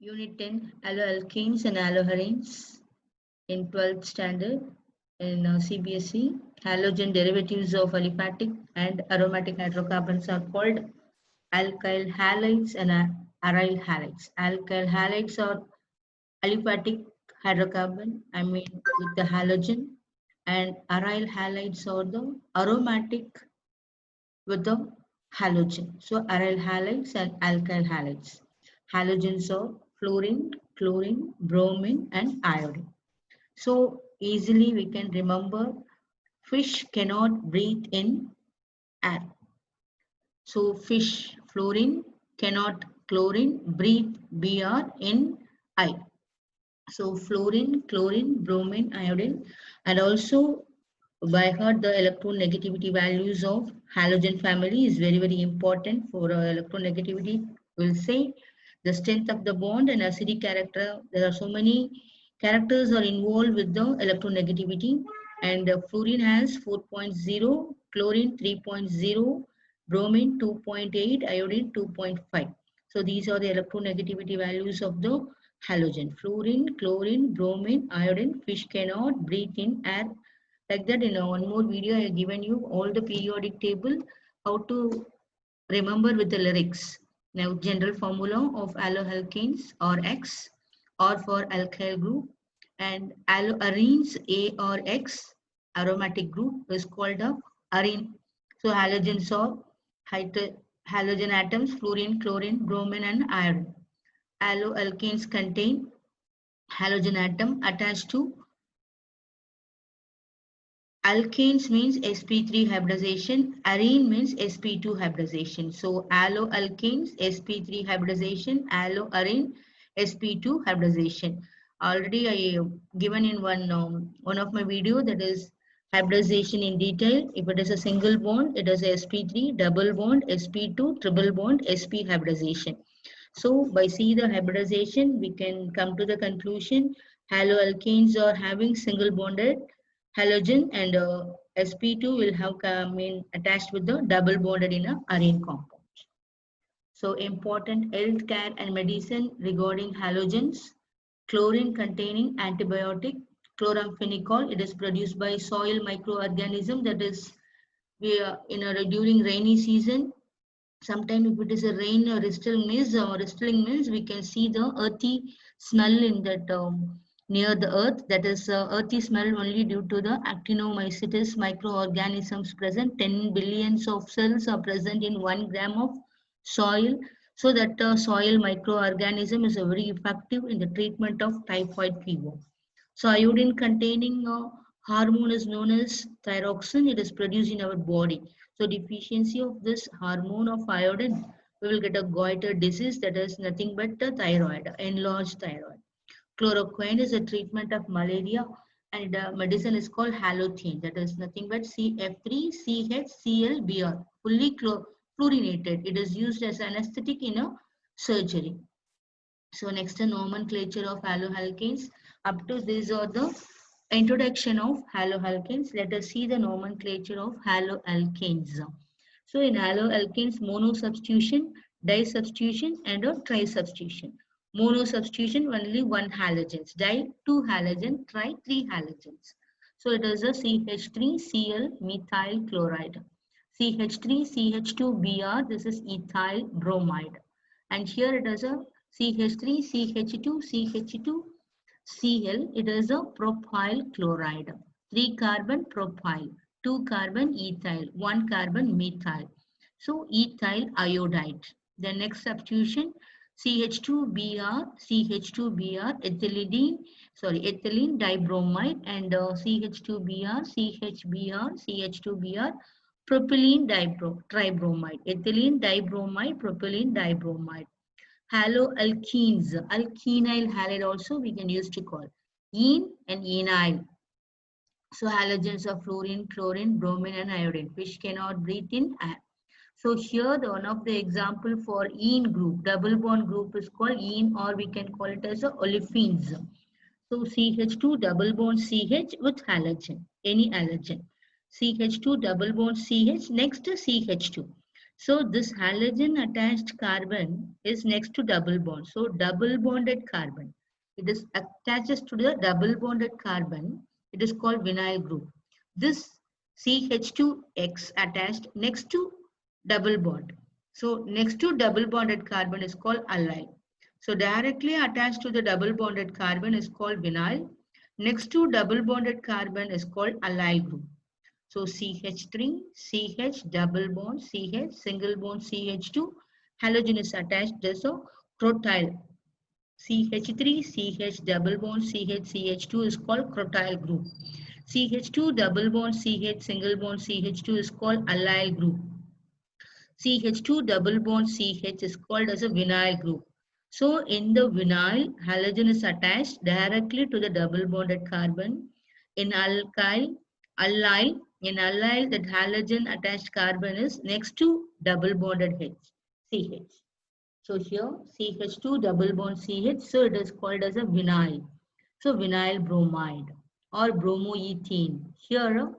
Unit 10 Alloalkenes and alloherenes in 12th standard in CBSE. Halogen derivatives of aliphatic and aromatic hydrocarbons are called alkyl halides and aryl halides. Alkyl halides are aliphatic hydrocarbon, with the halogen, and aryl halides are the aromatic with the halogen. So aryl halides and alkyl halides. Halogens are fluorine, chlorine, bromine, and iodine. So easily we can remember fish cannot breathe in air. So fish fluorine cannot chlorine breathe Br in I. So fluorine, chlorine, bromine, iodine, and also by heart the electronegativity values of halogen family is very important for electronegativity. We'll say the strength of the bond and acidic character. There are so many characters are involved with the electronegativity, and fluorine has 4.0, chlorine 3.0, bromine 2.8, iodine 2.5. So these are the electronegativity values of the halogen. Fluorine, chlorine, bromine, iodine. Fish cannot breathe in air. Like that, in one more video, I have given you all the periodic table, how to remember with the lyrics. Now, general formula of alloalkanes or X, or for alkyl group, and alloarenes A or X, aromatic group is called a arene. So halogens are halogen atoms, fluorine, chlorine, bromine, and iodine. Alloalkanes contain halogen atom attached to alkanes means sp3 hybridization, arene means sp2 hybridization. So alloalkanes sp3 hybridization, alloarene sp2 hybridization. Already I given in one of my video, that is hybridization in detail. If it is a single bond, it is a sp3, double bond sp2, triple bond sp hybridization. So by see the hybridization, we can come to the conclusion haloalkanes are having single bonded halogen, and sp2 will have attached with the double bonded in a arene compound. So important health care and medicine regarding halogens. Chlorine containing antibiotic chloramphenicol. It is produced by soil microorganism, that is during rainy season. Sometimes if it is a rain or rustling means we can see the earthy smell in that near the earth. That is earthy smell only due to the actinomycetes microorganisms present. 10 billions of cells are present in 1 gram of soil. So that soil microorganism is very effective in the treatment of typhoid fever. So iodine containing hormone is known as thyroxine. It is produced in our body. So deficiency of this hormone of iodine, we will get a goiter disease, that is nothing but the thyroid, enlarged thyroid. Chloroquine is a treatment of malaria, and medicine is called halothane, that is nothing but CF3CHClBr, fully fluorinated. It is used as anesthetic in a surgery. So next, the nomenclature of haloalkanes. Up to these are the introduction of haloalkanes. Let us see the nomenclature of haloalkanes. So in haloalkanes, mono substitution, di substitution, and a tri substitution. Mono substitution, only one halogens. Di, two halogens. Tri, three halogens. So it is a CH3Cl methyl chloride. CH3CH2Br, this is ethyl bromide. And here it is a CH3CH2CH2Cl, it is a propyl chloride. 3 carbon propyl, 2 carbon ethyl, 1 carbon methyl. So ethyl iodide. The next substitution, CH2Br, ethylene dibromide, and CH2Br, CH2Br, propylene tribromide, ethylene dibromide, propylene dibromide. Haloalkenes, alkenyl halide also we can use to call. Ene and enyl. So halogens of fluorine, chlorine, bromine, and iodine. Fish cannot breathe in air. So here the one of the example for ene group, double bond group is called ene, or we can call it as a olefins. So CH2 double bond CH with halogen, any halogen. CH2 double bond CH, next to CH2. So this halogen attached carbon is next to double bond. So double bonded carbon. It is attaches to the double bonded carbon. It is called vinyl group. This CH2X attached next to double bond. So next to double bonded carbon is called allyl. So directly attached to the double bonded carbon is called vinyl. Next to double bonded carbon is called allyl group. So CH3, CH double bond, CH single bond CH2, halogen is attached as a crotyl. CH3, CH double bond, CH, CH2 is called crotyl group. CH2 double bond, CH single bond, CH2 is called allyl group. CH2 double bond CH is called as a vinyl group. So in the vinyl, halogen is attached directly to the double bonded carbon. In allyl, that halogen attached carbon is next to double bonded H, CH. So here CH2 double bond CH, so it is called as a vinyl. So vinyl bromide or bromoethene. Here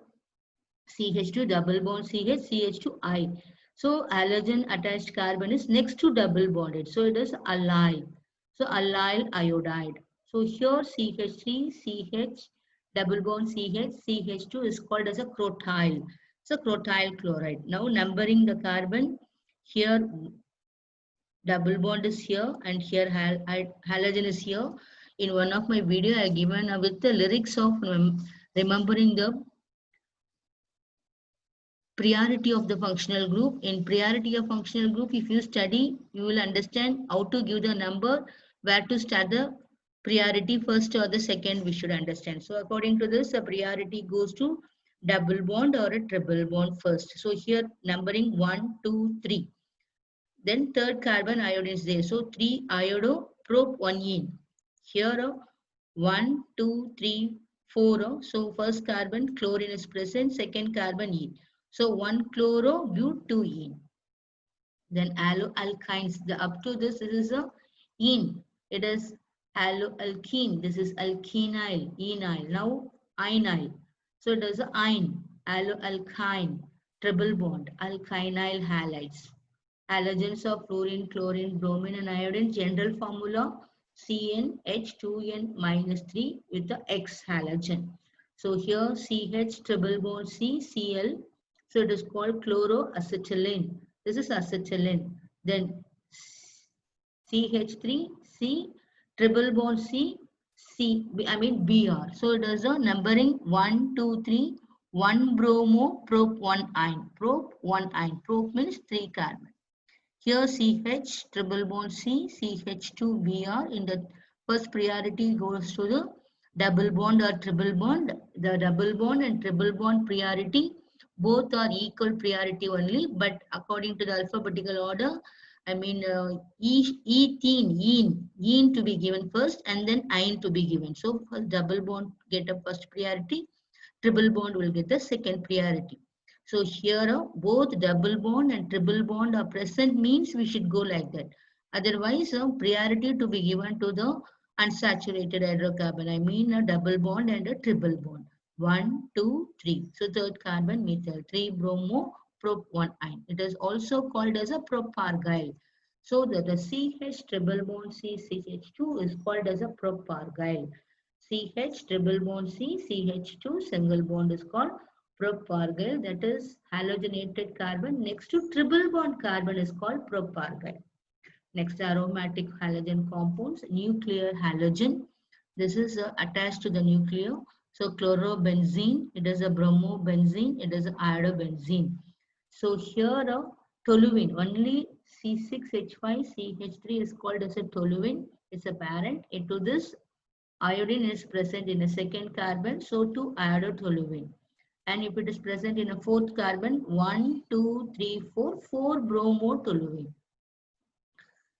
CH2 double bond CH, CH2I. So halogen attached carbon is next to double bonded. So it is allyl. So allyl iodide. So here CH3, CH double bond CH, CH2 is called as a crotyl. So crotyl chloride. Now numbering the carbon. Here double bond is here and here halogen is here. In one of my video I given with the lyrics of remembering the priority of the functional group. In priority of functional group, if you study, you will understand how to give the number, where to start the priority first or the second we should understand. So according to this, a priority goes to double bond or a triple bond first. So here numbering 1, 2, 3. Then third carbon iodine is there. So 3 iodo, prop 1 in. Here 1, 2, 3, 4. So first carbon chlorine is present, second carbon in. So 1 chloro, but 2 in. Then alkynes. Up to this is a in. It is alkene. This is alkenyl, enyl. Now inyl. So it is a ine, alkyne, triple bond, alkynyl halides. Halogens of fluorine, chlorine, bromine, and iodine. General formula CnH2n-3 with the X halogen. So here CH triple bond C, Cl. So it is called chloroacetylene. This is acetylene. Then CH3, C, triple bond C, Br. So it is a numbering 1, 2, 3, 1 bromo, prop 1 ion. Prop 1 ion. Prop means 3 carbon. Here CH triple bond C, CH2Br. In the first priority goes to the double bond or triple bond. The double bond and triple bond priority both are equal priority only, but according to the alphabetical order, ene to be given first and then ine to be given. So first double bond get a first priority, triple bond will get the second priority. So here both double bond and triple bond are present means we should go like that. Otherwise, priority to be given to the unsaturated hydrocarbon. I mean a double bond and a triple bond. 1, 2, 3. So third carbon methyl. 3 bromo, prop 1 ion. It is also called as a propargyl. So the CH triple bond C CH2 is called as a propargyl. CH triple bond C CH2 single bond is called propargyl, that is halogenated carbon next to triple bond carbon is called propargyl. Next, aromatic halogen compounds, nuclear halogen. This is attached to the nuclear. So chlorobenzene, it is a bromobenzene, it is iodobenzene. So here toluene, only C6H5CH3 is called as a toluene. It's a parent. Into this iodine is present in a second carbon, so to iodotoluene. And if it is present in a fourth carbon, 1, 2, 3, 4, 4 bromotoluene.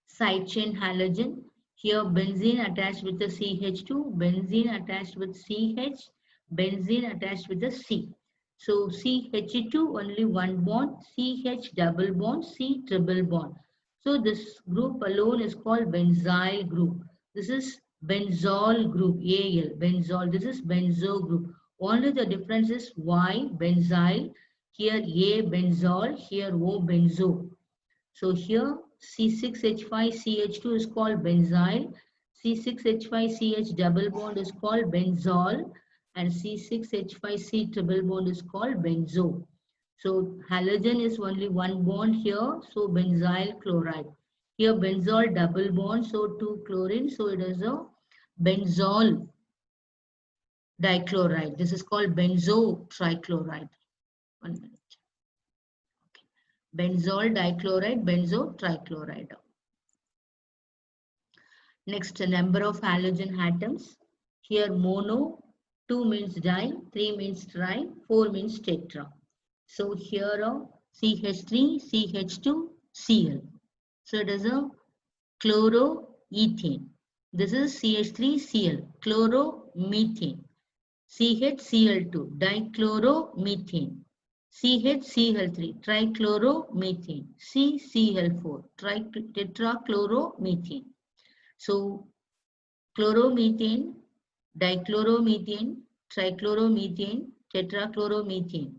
Side chain halogen. Here benzene attached with the CH2, benzene attached with CH, benzene attached with the C. So CH2 only one bond, CH double bond, C triple bond. So this group alone is called benzyl group. This is benzol group, AL, benzol. This is benzo group. Only the difference is Y, benzyl. Here A, benzol. Here O, benzo. So here C6H5CH2 is called benzyl, C6H5CH double bond is called benzol, and C6H5C triple bond is called benzo. So halogen is only one bond here, so benzyl chloride. Here benzol double bond, so two chlorine, so it is a benzol dichloride. This is called benzo trichloride. 1 minute. Okay. Benzol dichloride, benzo trichloride. Next, number of halogen atoms. Here mono, 2 means di, 3 means tri, 4 means tetra. So here CH3, CH2, Cl. So it is a chloroethane. This is CH3Cl, chloromethane. CHCl2, dichloromethane. CHCl3, trichloromethane. CCl4, tetrachloromethane. So chloromethane, dichloromethane, trichloromethane, tetrachloromethane.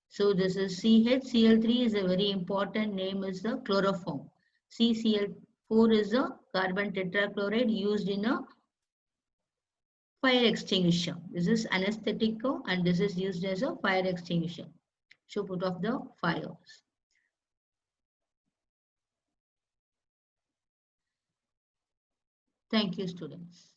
So this is CHCl3 is a very important name, is the chloroform. CCl4 is a carbon tetrachloride used in a fire extinguisher. This is anesthetic and this is used as a fire extinguisher. So put off the fires. Thank you, students.